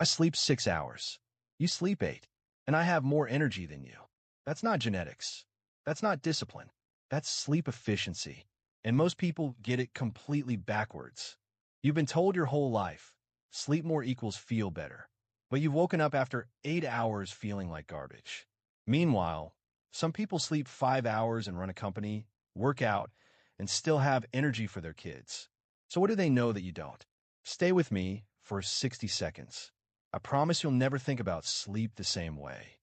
I sleep 6 hours. You sleep 8. And I have more energy than you. That's not genetics. That's not discipline. That's sleep efficiency. And most people get it completely backwards. You've been told your whole life, sleep more equals feel better. But you've woken up after 8 hours feeling like garbage. Meanwhile, some people sleep 5 hours and run a company, work out, and still have energy for their kids. So what do they know that you don't? Stay with me for 60 seconds. I promise you'll never think about sleep the same way.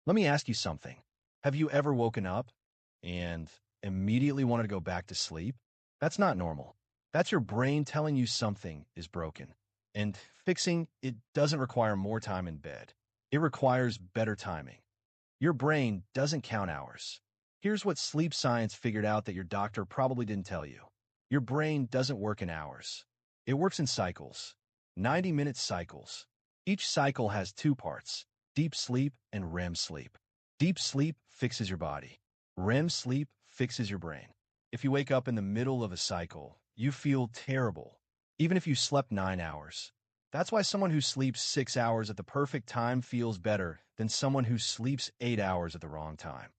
Let me ask you something. Have you ever woken up and immediately wanted to go back to sleep? That's not normal. That's your brain telling you something is broken. And fixing it doesn't require more time in bed. It requires better timing. Your brain doesn't count hours. Here's what sleep science figured out that your doctor probably didn't tell you. Your brain doesn't work in hours. It works in cycles, 90-minute cycles. Each cycle has two parts, deep sleep and REM sleep. Deep sleep fixes your body. REM sleep fixes your brain. If you wake up in the middle of a cycle, you feel terrible, even if you slept 9 hours. That's why someone who sleeps 6 hours at the perfect time feels better than someone who sleeps 8 hours at the wrong time.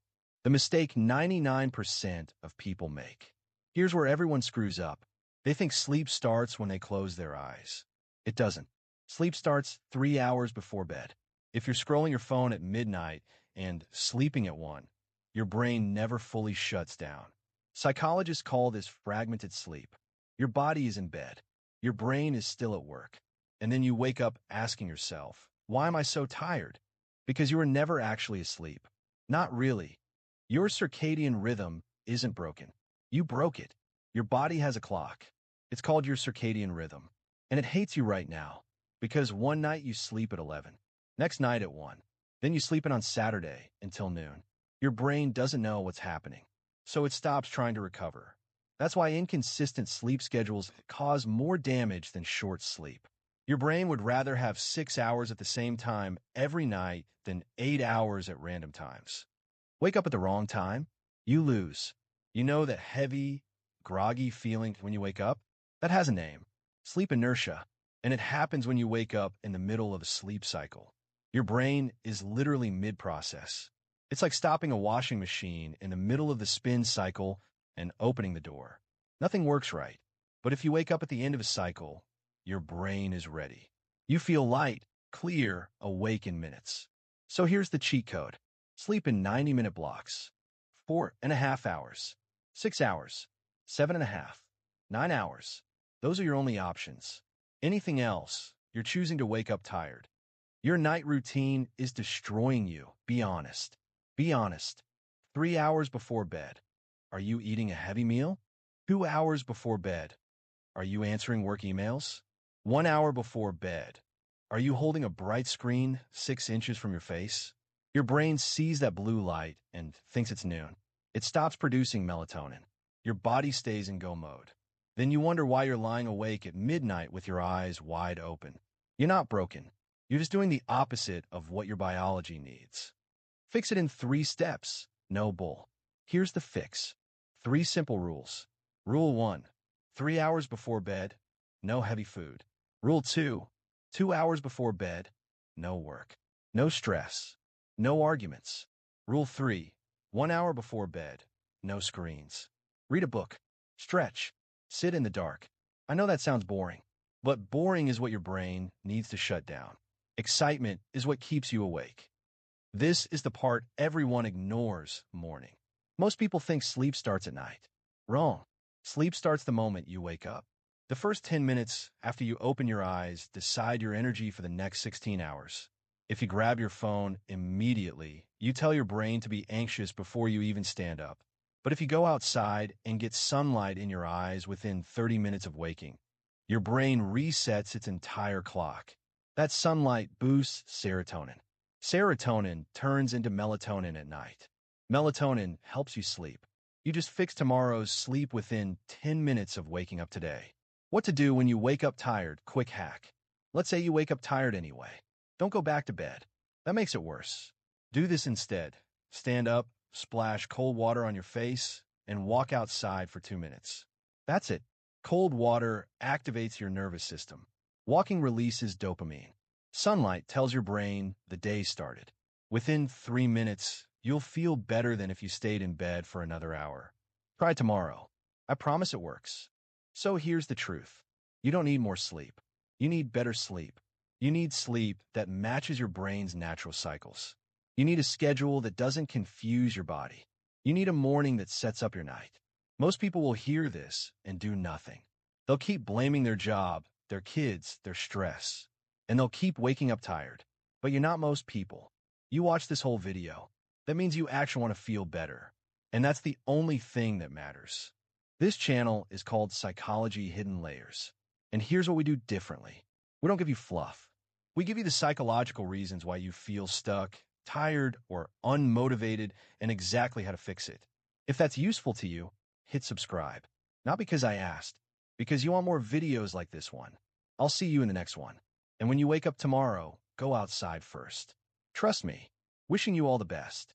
The mistake 99% of people make. Here's where everyone screws up. They think sleep starts when they close their eyes. It doesn't. Sleep starts 3 hours before bed. If you're scrolling your phone at midnight and sleeping at 1, your brain never fully shuts down. Psychologists call this fragmented sleep. Your body is in bed. Your brain is still at work. And then you wake up asking yourself, why am I so tired? Because you were never actually asleep. Not really. Your circadian rhythm isn't broken. You broke it. Your body has a clock. It's called your circadian rhythm. And it hates you right now. Because one night you sleep at 11. Next night at 1. Then you sleep in on Saturday until noon. Your brain doesn't know what's happening. So it stops trying to recover. That's why inconsistent sleep schedules cause more damage than short sleep. Your brain would rather have 6 hours at the same time every night than 8 hours at random times. Wake up at the wrong time, you lose. You know that heavy, groggy feeling when you wake up? That has a name. Sleep inertia. And it happens when you wake up in the middle of a sleep cycle. Your brain is literally mid-process. It's like stopping a washing machine in the middle of the spin cycle and opening the door. Nothing works right. But if you wake up at the end of a cycle, your brain is ready. You feel light, clear, awake in minutes. So here's the cheat code. Sleep in 90-minute blocks. 4.5 hours. 6 hours. 7.5. 9 hours. Those are your only options. Anything else, you're choosing to wake up tired. Your night routine is destroying you. Be honest. Be honest. 3 hours before bed. Are you eating a heavy meal? 2 hours before bed. Are you answering work emails? 1 hour before bed. Are you holding a bright screen 6 inches from your face? Your brain sees that blue light and thinks it's noon. It stops producing melatonin. Your body stays in go mode. Then you wonder why you're lying awake at midnight with your eyes wide open. You're not broken. You're just doing the opposite of what your biology needs. Fix it in 3 steps. No bull. Here's the fix. 3 simple rules. Rule 1. 3 hours before bed, no heavy food. Rule 2. 2 hours before bed, no work. No stress. No arguments. Rule 3. 1 hour before bed, no screens. Read a book. Stretch. Sit in the dark. I know that sounds boring, but boring is what your brain needs to shut down. Excitement is what keeps you awake. This is the part everyone ignores morning. Most people think sleep starts at night. Wrong. Sleep starts the moment you wake up. The first 10 minutes after you open your eyes decide your energy for the next 16 hours. If you grab your phone immediately, you tell your brain to be anxious before you even stand up. But if you go outside and get sunlight in your eyes within 30 minutes of waking, your brain resets its entire clock. That sunlight boosts serotonin. Serotonin turns into melatonin at night. Melatonin helps you sleep. You just fix tomorrow's sleep within 10 minutes of waking up today. What to do when you wake up tired? Quick hack. Let's say you wake up tired anyway. Don't go back to bed. That makes it worse. Do this instead. Stand up, splash cold water on your face, and walk outside for 2 minutes. That's it. Cold water activates your nervous system. Walking releases dopamine. Sunlight tells your brain the day started. Within 3 minutes, you'll feel better than if you stayed in bed for another hour. Try it tomorrow. I promise it works. So here's the truth. You don't need more sleep. You need better sleep. You need sleep that matches your brain's natural cycles. You need a schedule that doesn't confuse your body. You need a morning that sets up your night. Most people will hear this and do nothing. They'll keep blaming their job, their kids, their stress, and they'll keep waking up tired. But you're not most people. You watch this whole video. That means you actually want to feel better. And that's the only thing that matters. This channel is called Psychology Hidden Layers. And here's what we do differently. We don't give you fluff. We give you the psychological reasons why you feel stuck, tired, or unmotivated, and exactly how to fix it. If that's useful to you, hit subscribe. Not because I asked, because you want more videos like this one. I'll see you in the next one. And when you wake up tomorrow, go outside first. Trust me. Wishing you all the best.